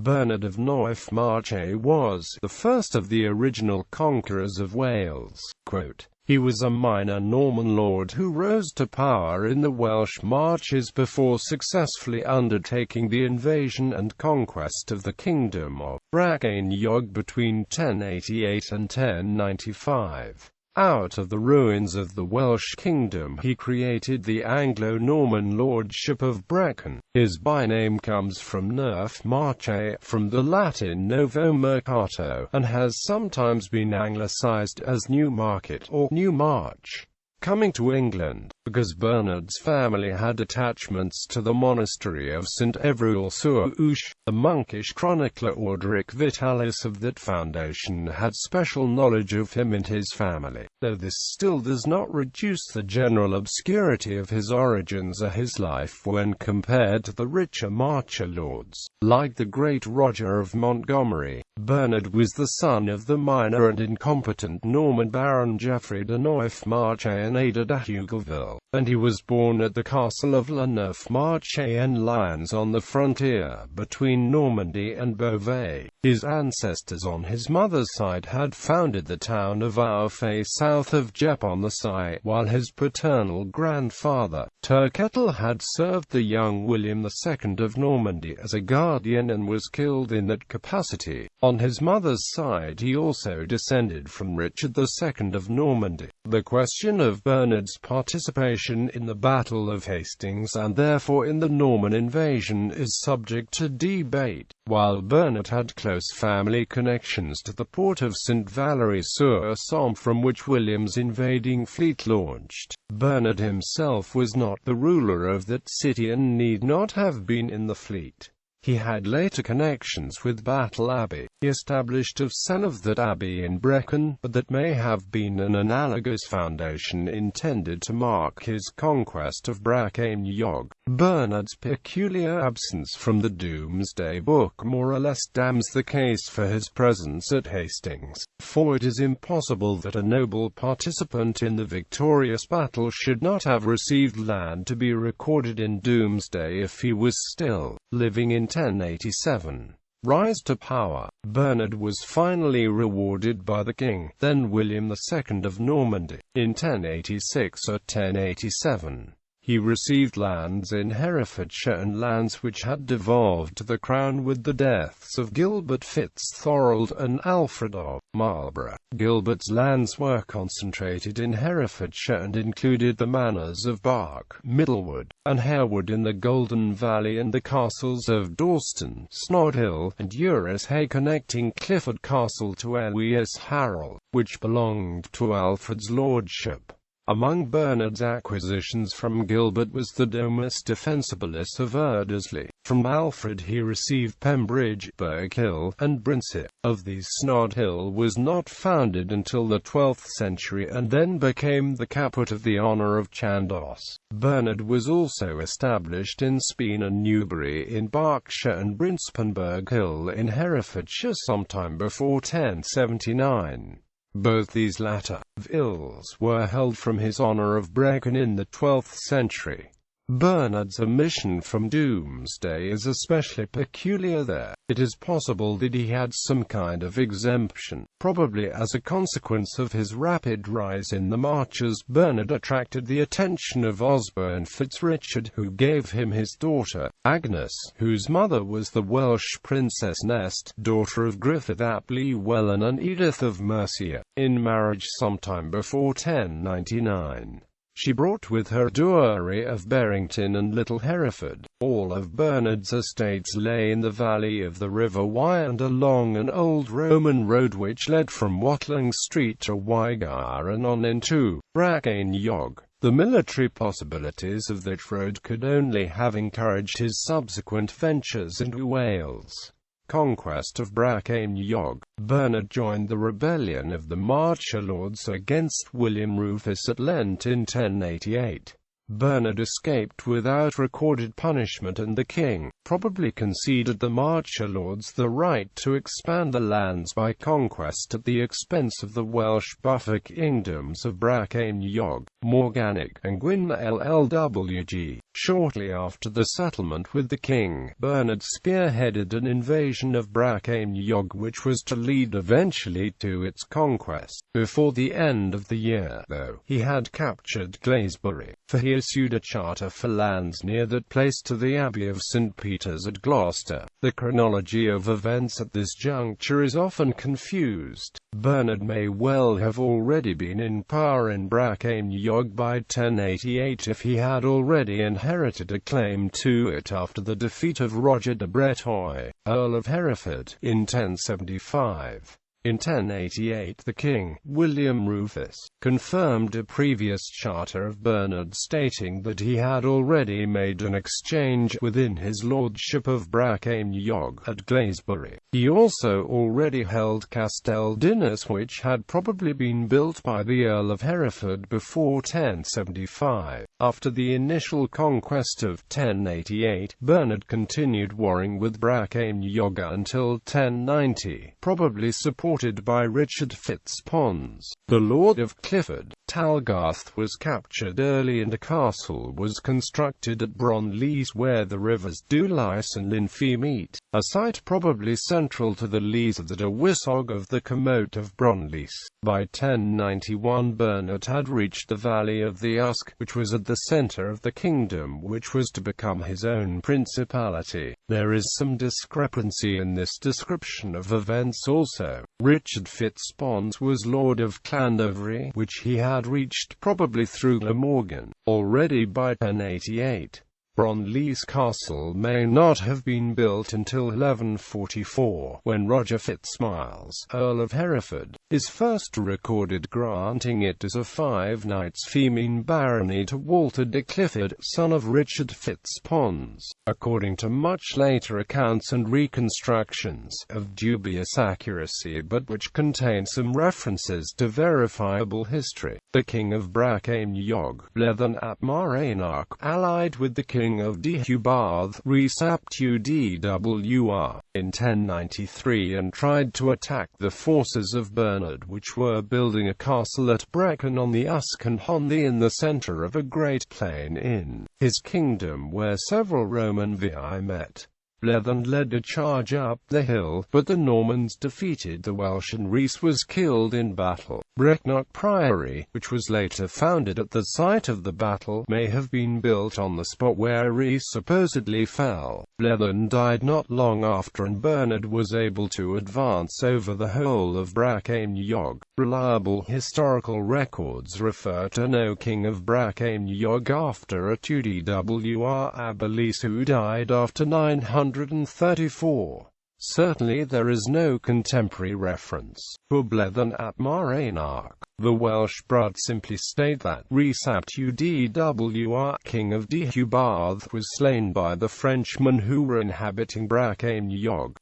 Bernard of Neuf-Marché was the first of the original conquerors of Wales. Quote, "He was a minor Norman lord who rose to power in the Welsh Marches before successfully undertaking the invasion and conquest of the Kingdom of Brycheiniog between 1088 and 1095. Out of the ruins of the Welsh kingdom he created the Anglo-Norman lordship of Brecon. His byname comes from Neuf-Marché, from the Latin Novo Mercato, and has sometimes been Anglicised as Newmarket or Newmarch. Coming to England, because Bernard's family had attachments to the monastery of St. Evroul-sur-Ouche, the monkish chronicler Orderic Vitalis of that foundation had special knowledge of him and his family, though this still does not reduce the general obscurity of his origins or his life when compared to the richer Marcher lords. Like the great Roger of Montgomery, Bernard was the son of the minor and incompetent Norman Baron Geoffrey de Neuf-Marché and Ada de Hugueville, and he was born at the castle of La Neuf-Marché en Lyons on the frontier between Normandy and Beauvais. His ancestors on his mother's side had founded the town of Beauvais south of Gep on the Seine, while his paternal grandfather, Turketel, had served the young William II of Normandy as a guardian and was killed in that capacity. On his mother's side he also descended from Richard II of Normandy. The question of Bernard's participation in the Battle of Hastings and therefore in the Norman invasion is subject to debate. While Bernard had close family connections to the port of St. Valery-sur-Somme from which William's invading fleet launched, Bernard himself was not the ruler of that city and need not have been in the fleet. He had later connections with Battle Abbey. He established a cell of that abbey in Brecon, but that may have been an analogous foundation intended to mark his conquest of Brecon-His. Bernard's peculiar absence from the Domesday Book more or less damns the case for his presence at Hastings, for it is impossible that a noble participant in the victorious battle should not have received land to be recorded in Domesday if he was still living in 1087. Rise to power. Bernard was finally rewarded by the king, then William II of Normandy, in 1086 or 1087. He received lands in Herefordshire and lands which had devolved to the crown with the deaths of Gilbert FitzThorold and Alfred of Marlborough. Gilbert's lands were concentrated in Herefordshire and included the manors of Berk, Middlewood, and Harewood in the Golden Valley and the castles of Dawston, Snodhill, and Ureshay, connecting Clifford Castle to Lewes Harrel, which belonged to Alfred's lordship. Among Bernard's acquisitions from Gilbert was the Domus Defensibilis of Erdesley. From Alfred he received Pembridge, Burghill, and Brinship. Of these Snodhill was not founded until the 12th century and then became the caput of the honour of Chandos. Bernard was also established in Speen and Newbury in Berkshire and Brinspanburg Hill in Herefordshire sometime before 1079. Both these latter villas were held from his honour of Brecon in the 12th century. Bernard's omission from Domesday is especially peculiar there. It is possible that he had some kind of exemption. Probably as a consequence of his rapid rise in the Marches, Bernard attracted the attention of Osborne FitzRichard, who gave him his daughter, Agnes, whose mother was the Welsh Princess Nest, daughter of Griffith ap Llywelyn and Edith of Mercia, in marriage sometime before 1099. She brought with her dowry of Berrington and Little Hereford. All of Bernard's estates lay in the valley of the River Wye and along an old Roman road which led from Watling Street to Wygar and on into Brecon-His. The military possibilities of that road could only have encouraged his subsequent ventures into Wales. Conquest of Brecon-His. Bernard joined the rebellion of the Marcher lords against William Rufus at Lent in 1088. Bernard escaped without recorded punishment and the king probably conceded the Marcher lords the right to expand the lands by conquest at the expense of the Welsh buffer kingdoms of Brecon-His, Morgannwg, and Gwyn LLWG. Shortly after the settlement with the king, Bernard spearheaded an invasion of Brycheiniog which was to lead eventually to its conquest. Before the end of the year, though, he had captured Glaisbury, for he issued a charter for lands near that place to the Abbey of St. Peter's at Gloucester. The chronology of events at this juncture is often confused. Bernard may well have already been in power in Brycheiniog by 1088 if he had already inherited a claim to it after the defeat of Roger de Breteuil, Earl of Hereford, in 1075. In 1088 the king, William Rufus, confirmed a previous charter of Bernard stating that he had already made an exchange within his lordship of Brycheiniog at Glaisbury. He also already held Castel Dinas, which had probably been built by the Earl of Hereford before 1075. After the initial conquest of 1088, Bernard continued warring with Brycheiniog until 1090, probably supported by Richard FitzPons, the Lord of Clifford. Talgarth was captured early and a castle was constructed at Brecon.His where the rivers Dwlais and Lynfi meet, a site probably central to the lees of the Dywysog of the Comote of Brecon.His. By 1091 Bernard had reached the valley of the Usk, which was at the centre of the kingdom which was to become his own principality. There is some discrepancy in this description of events also. Richard FitzPons was Lord of Llandovery, which he had reached probably through Glamorgan, already by 1088. Brecon.His castle may not have been built until 1144, when Roger FitzMiles, Earl of Hereford, is first recorded granting it as a 5 knights femine barony to Walter de Clifford, son of Richard FitzPons. According to much later accounts and reconstructions, of dubious accuracy but which contain some references to verifiable history, the king of Brycheiniog, Bleddyn ap Mareiniog, allied with the king of Deheubarth, Rhys ap Dwr, in 1093 and tried to attack the forces of Bernard which were building a castle at Brecon on the Usk and Hondhi in the centre of a great plain in his kingdom where several Roman vii met. Bleddyn led a charge up the hill, but the Normans defeated the Welsh and Rhys was killed in battle. Brecknock Priory, which was later founded at the site of the battle, may have been built on the spot where Rhys supposedly fell. Bleddyn died not long after and Bernard was able to advance over the whole of Brycheiniog. Reliable historical records refer to no king of Brycheiniog after a Twr Abelis who died after 934. Certainly there is no contemporary reference for Bleddyn ap Mareiniog. The Welsh Brad simply state that Rhys ap Dwr, king of Deheubarth, was slain by the Frenchmen who were inhabiting Brycheiniog.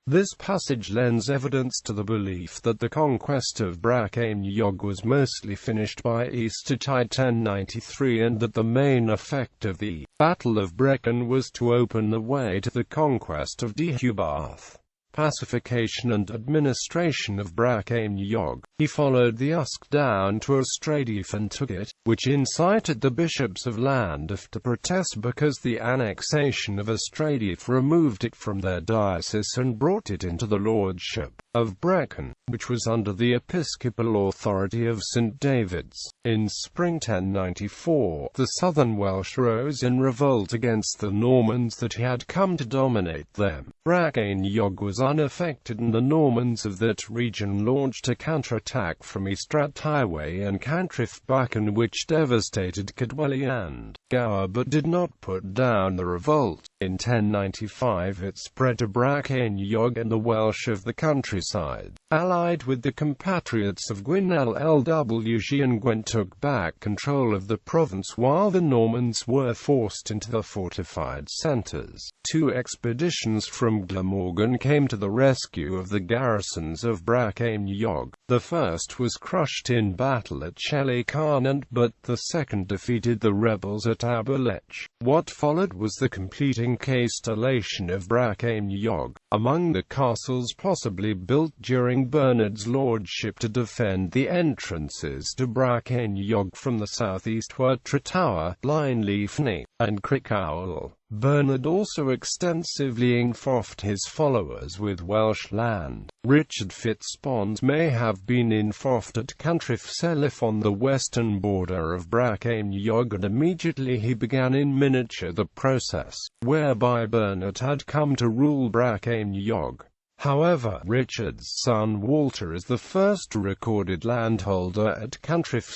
This passage lends evidence to the belief that the conquest of Brycheiniog was mostly finished by Eastertide 1093 and that the main effect of the Battle of Brecon was to open the way to the conquest of Deheubarth. Pacification and administration of Brycheiniog. He followed the Usk down to Ystradiff and took it, which incited the bishops of Llandaff to protest because the annexation of Ystradiff removed it from their diocese and brought it into the lordship of Brecon, which was under the episcopal authority of St. David's. In spring 1094, the southern Welsh rose in revolt against the Normans that had come to dominate them. Brycheiniog was unaffected and the Normans of that region launched a counterattack from Ystrad Highway and Cantref Bacon which devastated Cadwally and Gower but did not put down the revolt. In 1095 it spread to Brycheiniog and the Welsh of the countryside, allied with the compatriots of Gwynel Lwg and Gwent took back control of the province while the Normans were forced into the fortified centres. 2 expeditions from Glamorgan came to the rescue of the garrisons of Brycheiniog. The first was crushed in battle at Shelley Carnant but the second defeated the rebels at Aberlech. What followed was the completing castellation of Brycheiniog, among the castles possibly built during Bernard's lordship to defend the entrances to Brycheiniog from the southeast were Tretower, Blaenliefni, and Crickhowell. Bernard also extensively enforced his followers with Welsh land. Richard Fitzpons may have been enforced at Cantref on the western border of Brycheiniog, and immediately he began in miniature the process whereby Bernard had come to rule Brycheiniog. However, Richard's son Walter is the first recorded landholder at Cantref.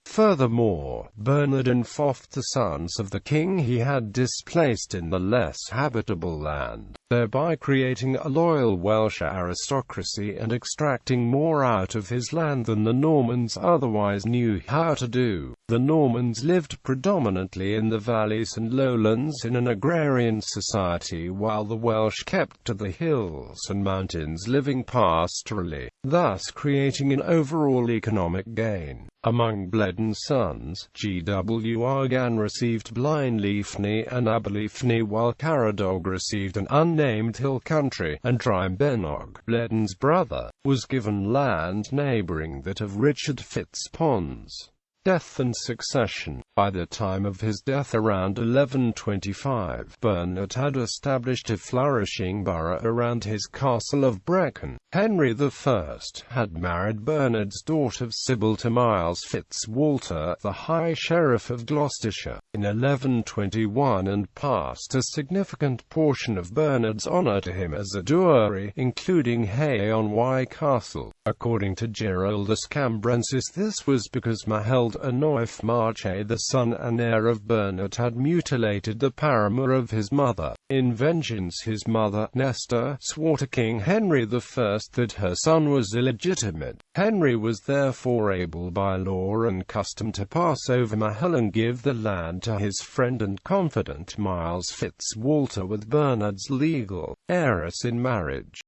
Furthermore, Bernard enforced the sons of the king he had displaced in the less habitable land, thereby creating a loyal Welsh aristocracy and extracting more out of his land than the Normans otherwise knew how to do. The Normans lived predominantly in the valleys and lowlands in an agrarian society, while the Welsh kept to the hills and mountains, living pastorally, thus creating an overall economic gain. Among Bleden's sons, G.W. Argan received Blaenliefni and Aberliefni, while Caradog received an unnamed hill country, and Drymbenog, Bleden's brother, was given land neighbouring that of Richard Fitzpons. Death and succession. By the time of his death around 1125, Bernard had established a flourishing borough around his castle of Brecon. Henry I had married Bernard's daughter Sybil to Miles Fitzwalter, the High Sheriff of Gloucestershire, in 1121, and passed a significant portion of Bernard's honour to him as a dowry, including Hay-on-Wye Castle. According to Geraldus Cambrensis, this was because Maheld a Neuf-Marché, the son and heir of Bernard, had mutilated the paramour of his mother. In vengeance, his mother, Nestor, swore to King Henry I that her son was illegitimate. Henry was therefore able by law and custom to pass over Mahel and give the land to his friend and confidant Miles Fitzwalter, with Bernard's legal heiress in marriage.